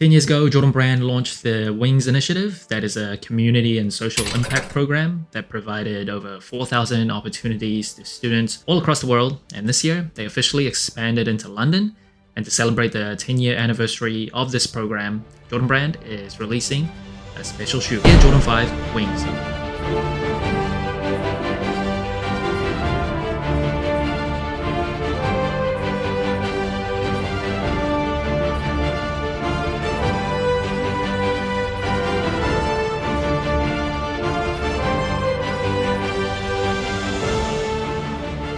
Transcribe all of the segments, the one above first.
10 years ago, Jordan Brand launched the Wings Initiative. That is a community and social impact program that provided over 4,000 opportunities to students all across the world. And this year, they officially expanded into London. And to celebrate the 10-year anniversary of this program, Jordan Brand is releasing a special shoe, Air Jordan 5 Wings.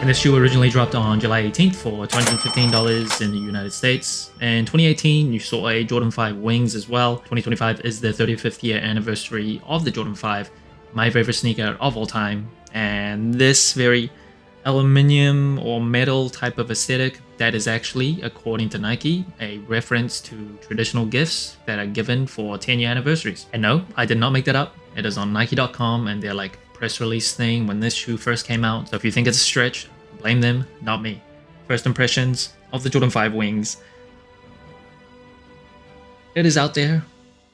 And this shoe originally dropped on July 18th for $215 in the United States. In 2018, you saw a Jordan 5 Wings as well. 2025 is the 35th year anniversary of the Jordan 5, my favorite sneaker of all time. And this very aluminium or metal type of aesthetic, that is actually, according to Nike, a reference to traditional gifts that are given for 10-year anniversaries. And no, I did not make that up. It is on Nike.com and they're like press release thing when this shoe first came out. So if you think it's a stretch, blame them, not me. First impressions of the Jordan 5 Wings. It is out there.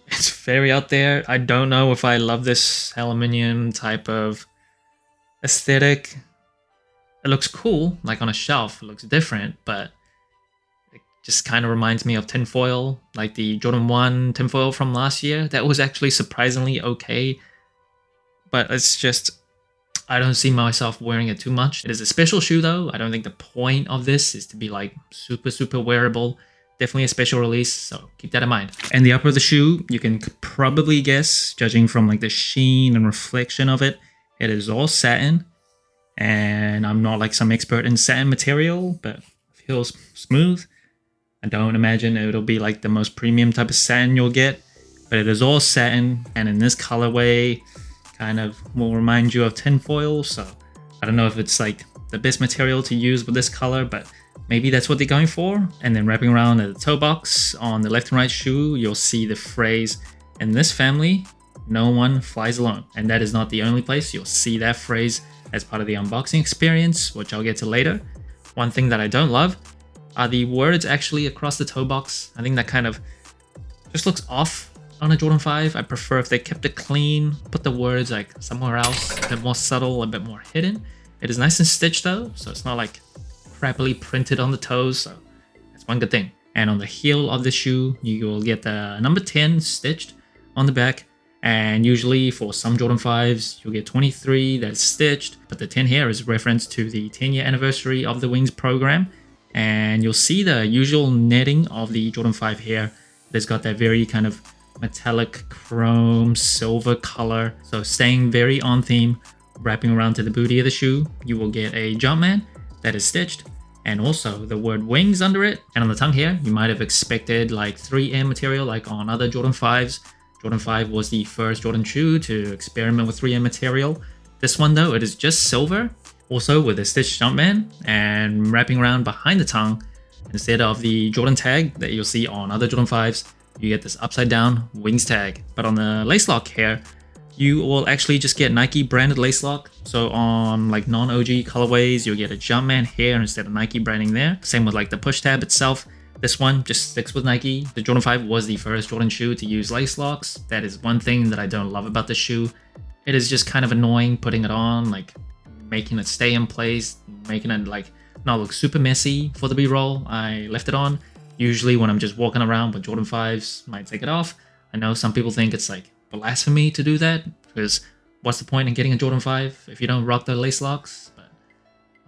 It's very out there. I don't know if I love this aluminium type of aesthetic. It looks cool, like on a shelf, it looks different, but it just kind of reminds me of tinfoil, like the Jordan 1 tinfoil from last year. That was actually surprisingly okay. But it's just, I don't see myself wearing it too much. It is a special shoe though. I don't think the point of this is to be like super wearable. Definitely a special release, so keep that in mind. And the upper of the shoe, you can probably guess, judging from like the sheen and reflection of it, it is all satin. And I'm not like some expert in satin material, but it feels smooth. I don't imagine it'll be like the most premium type of satin you'll get, but it is all satin, and in this colorway, kind of will remind you of tinfoil. So I don't know if it's like the best material to use with this color, but maybe that's what they're going for. And then wrapping around the toe box on the left and right shoe, you'll see the phrase, "In this family, no one flies alone." And that is not the only place you'll see that phrase as part of the unboxing experience, which I'll get to later. One thing that I don't love are the words actually across the toe box. I think that kind of just looks off on a Jordan 5. I prefer if they kept it clean, put the words like somewhere else, a bit more subtle, a bit more hidden. It is nice and stitched though, so it's not like crappily printed on the toes, so that's one good thing. And on the heel of the shoe, you will get the number 10 stitched on the back. And usually for some Jordan 5s, you'll get 23 that's stitched, but the 10 here is reference to the 10-year anniversary of the Wings program. And you'll see the usual netting of the Jordan 5 here. It's got that very kind of metallic chrome silver color, so staying very on theme. Wrapping around to the booty of the shoe, you will get a Jumpman that is stitched, and also the word Wings under it. And on the tongue here, you might have expected like 3M material like on other Jordan 5s. Jordan 5 was the first Jordan shoe to experiment with 3M material. This one though, it is just silver, also with a stitched Jumpman, and wrapping around behind the tongue, instead of the Jordan tag that you'll see on other Jordan 5s, you get this upside down Wings tag. But on the lace lock here, you will actually just get Nike branded lace lock. So on like non-OG colorways, you'll get a Jumpman here instead of Nike branding there. Same with like the push tab itself. This one just sticks with Nike. The Jordan 5 was the first Jordan shoe to use lace locks. That is one thing that I don't love about the shoe. It is just kind of annoying putting it on, like making it stay in place, making it like not look super messy for the B-roll. I left it on. Usually when I'm just walking around with Jordan 5s, might take it off. I know some people think it's like blasphemy to do that, because what's the point in getting a Jordan 5 if you don't rock the lace locks? But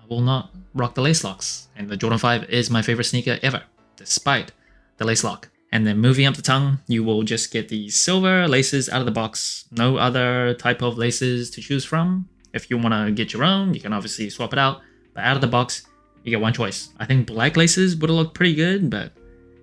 I will not rock the lace locks, and the Jordan 5 is my favorite sneaker ever, despite the lace lock. And then moving up the tongue, you will just get the silver laces out of the box. No other type of laces to choose from. If you want to get your own, you can obviously swap it out, but out of the box, you get one choice. I think black laces would have looked pretty good, but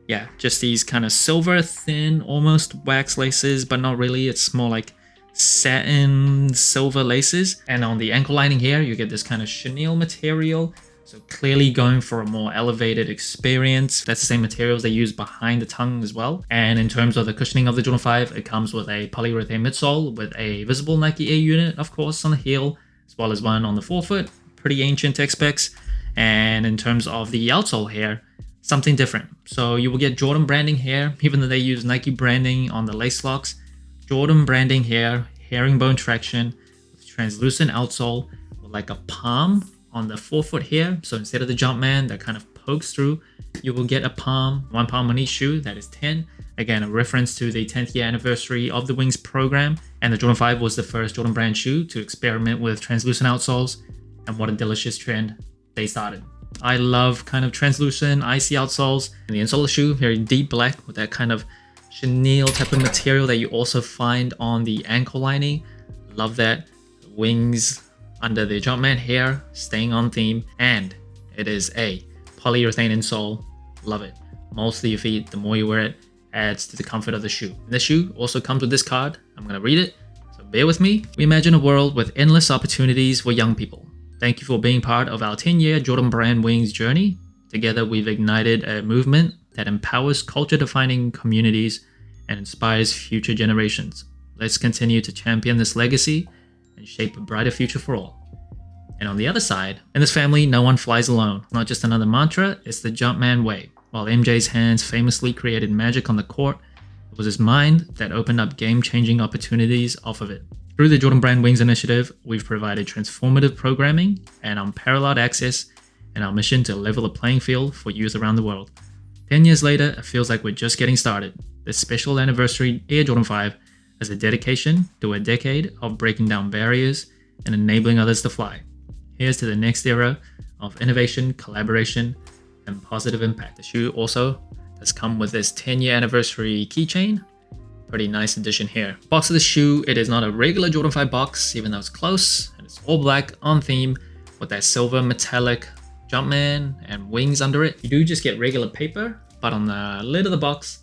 yeah, just these kind of silver, thin, almost wax laces, but not really. It's more like satin silver laces. And on the ankle lining here, you get this kind of chenille material. So clearly going for a more elevated experience. That's the same materials they use behind the tongue as well. And in terms of the cushioning of the Jordan 5, it comes with a polyurethane midsole with a visible Nike Air unit, of course, on the heel, as well as one on the forefoot. Pretty ancient tech specs. And in terms of the outsole here, something different. So you will get Jordan branding here, even though they use Nike branding on the lace locks. Jordan branding here, herringbone traction, with translucent outsole, with like a palm on the forefoot here. So instead of the Jumpman that kind of pokes through, you will get a palm, one palm on each shoe. That is 10. Again, a reference to the 10th year anniversary of the Wings program. And the Jordan 5 was the first Jordan brand shoe to experiment with translucent outsoles. And what a delicious trend they started. I love kind of translucent, icy outsoles. And the insole of the shoe, very deep black with that kind of chenille type of material that you also find on the ankle lining. Love that. Wings under the Jumpman here, staying on theme. And it is a polyurethane insole. Love it. Mostly your feet, the more you wear it, adds to the comfort of the shoe. And this shoe also comes with this card. I'm going to read it, so bear with me. We imagine a world with endless opportunities for young people. Thank you for being part of our 10-year Jordan Brand Wings journey. Together, we've ignited a movement that empowers culture-defining communities and inspires future generations. Let's continue to champion this legacy and shape a brighter future for all. And on the other side, in this family, no one flies alone. Not just another mantra, it's the Jumpman way. While MJ's hands famously created magic on the court, it was his mind that opened up game-changing opportunities off of it. Through the Jordan Brand Wings initiative, we've provided transformative programming and unparalleled access in our mission to level the playing field for youth around the world. 10 years later, it feels like we're just getting started. This special anniversary Air Jordan 5 is a dedication to a decade of breaking down barriers and enabling others to fly. Here's to the next era of innovation, collaboration, and positive impact. The shoe also does come with this 10-year anniversary keychain. Pretty nice addition here. Box of the shoe, it is not a regular Jordan 5 box, even though it's close, and it's all black on theme with that silver metallic Jumpman and wings under it. You do just get regular paper, but on the lid of the box,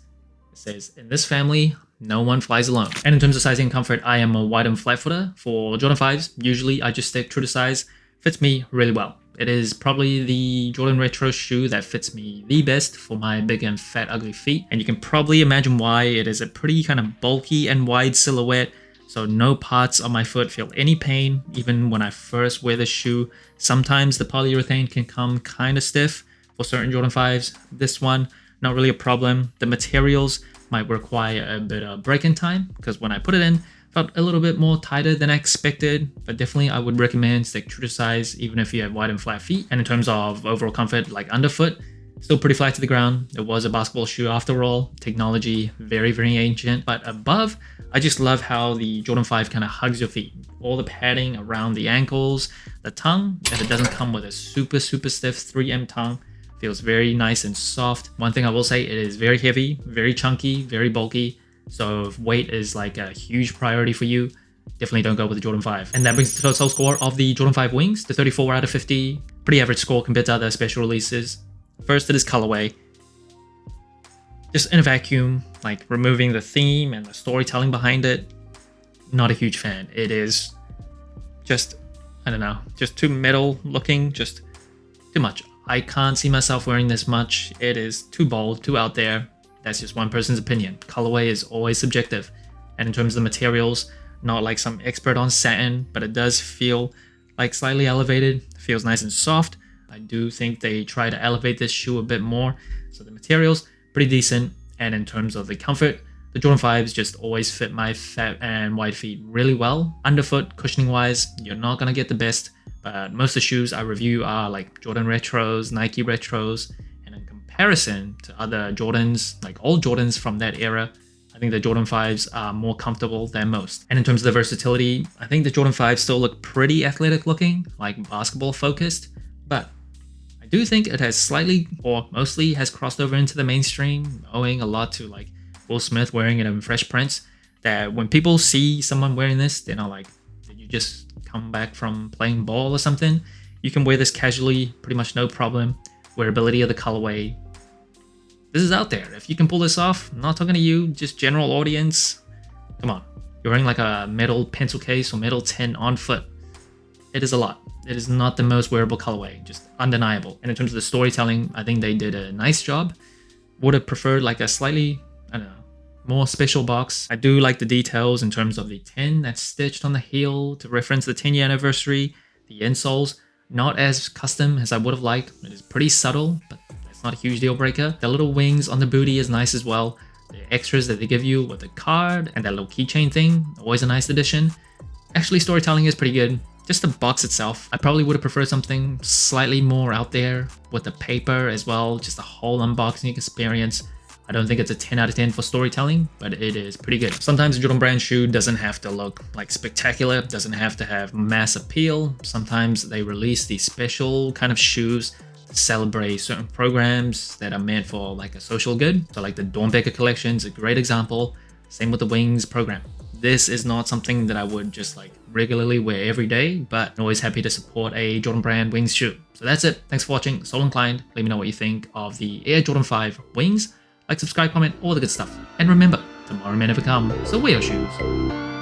it says, in this family, no one flies alone. And in terms of sizing and comfort, I am a wide and flat footer. For Jordan 5s, usually I just stick true to size. Fits me really well. It is probably the Jordan Retro shoe that fits me the best for my big and fat ugly feet. And you can probably imagine why. It is a pretty kind of bulky and wide silhouette, so no parts of my foot feel any pain, even when I first wear the shoe. Sometimes the polyurethane can come kind of stiff for certain Jordan 5s. This one, not really a problem. The materials might require a bit of break-in time, because when I put it in, felt a little bit more tighter than I expected, but definitely I would recommend stick true to size even if you have wide and flat feet. And in terms of overall comfort, like underfoot, still pretty flat to the ground. It was a basketball shoe after all. Technology, very, very ancient. But above, I just love how the Jordan 5 kind of hugs your feet. All the padding around the ankles, the tongue, and it doesn't come with a super, super stiff 3M tongue. Feels very nice and soft. One thing I will say, it is very heavy, very chunky, very bulky. So if weight is like a huge priority for you, definitely don't go with the Jordan 5. And that brings the total score of the Jordan 5 Wings to 34 out of 50. Pretty average score compared to other special releases. First, it is colorway. Just in a vacuum, like removing the theme and the storytelling behind it, not a huge fan. It is just, I don't know, just too metal looking, just too much. I can't see myself wearing this much. It is too bold, too out there. That's just one person's opinion. Colorway is always subjective. And in terms of the materials, not like some expert on satin, but it does feel like slightly elevated. It feels nice and soft. I do think they try to elevate this shoe a bit more. So the materials, pretty decent. And in terms of the comfort, the Jordan 5s just always fit my fat and wide feet really well. Underfoot, cushioning wise, you're not gonna get the best, but most of the shoes I review are like Jordan Retros, Nike Retros, and in comparison to other Jordans, like old Jordans from that era, I think the Jordan 5s are more comfortable than most. And in terms of the versatility, I think the Jordan 5s still look pretty athletic looking, like basketball focused, but I do think it has slightly, or mostly, has crossed over into the mainstream, owing a lot to like Will Smith wearing it in Fresh Prince, that when people see someone wearing this, they're not like, did you just come back from playing ball or something? You can wear this casually, pretty much no problem. Wearability of the colorway, this is out there. If you can pull this off, I'm not talking to you, just general audience. Come on, you're wearing like a metal pencil case or metal tin on foot. It is a lot. It is not the most wearable colorway, just undeniable. And in terms of the storytelling, I think they did a nice job. Would have preferred like a slightly, I don't know, more special box. I do like the details in terms of the 10 that's stitched on the heel to reference the 10-year anniversary. The insoles, not as custom as I would have liked. It is pretty subtle, but that's It's not a huge deal breaker. The little wings on the booty is nice as well. The extras that they give you with the card and that little keychain thing, always a nice addition. Actually, storytelling is pretty good. Just the box itself, I probably would have preferred something slightly more out there with the paper as well, just the whole unboxing experience. I don't think it's a 10 out of 10 for storytelling, but it is pretty good. Sometimes a Jordan Brand shoe doesn't have to look like spectacular, doesn't have to have mass appeal. Sometimes they release these special kind of shoes to celebrate certain programs that are meant for like a social good. So like the Dornbecker collection is a great example. Same with the Wings program. This is not something that I would just like regularly wear every day, but I'm always happy to support a Jordan Brand Wings shoe. So that's it. Thanks for watching. Sole Inclined. Let me know what you think of the Air Jordan 5 Wings. Like, subscribe, comment, all the good stuff. And remember, tomorrow may never come, so wear your shoes.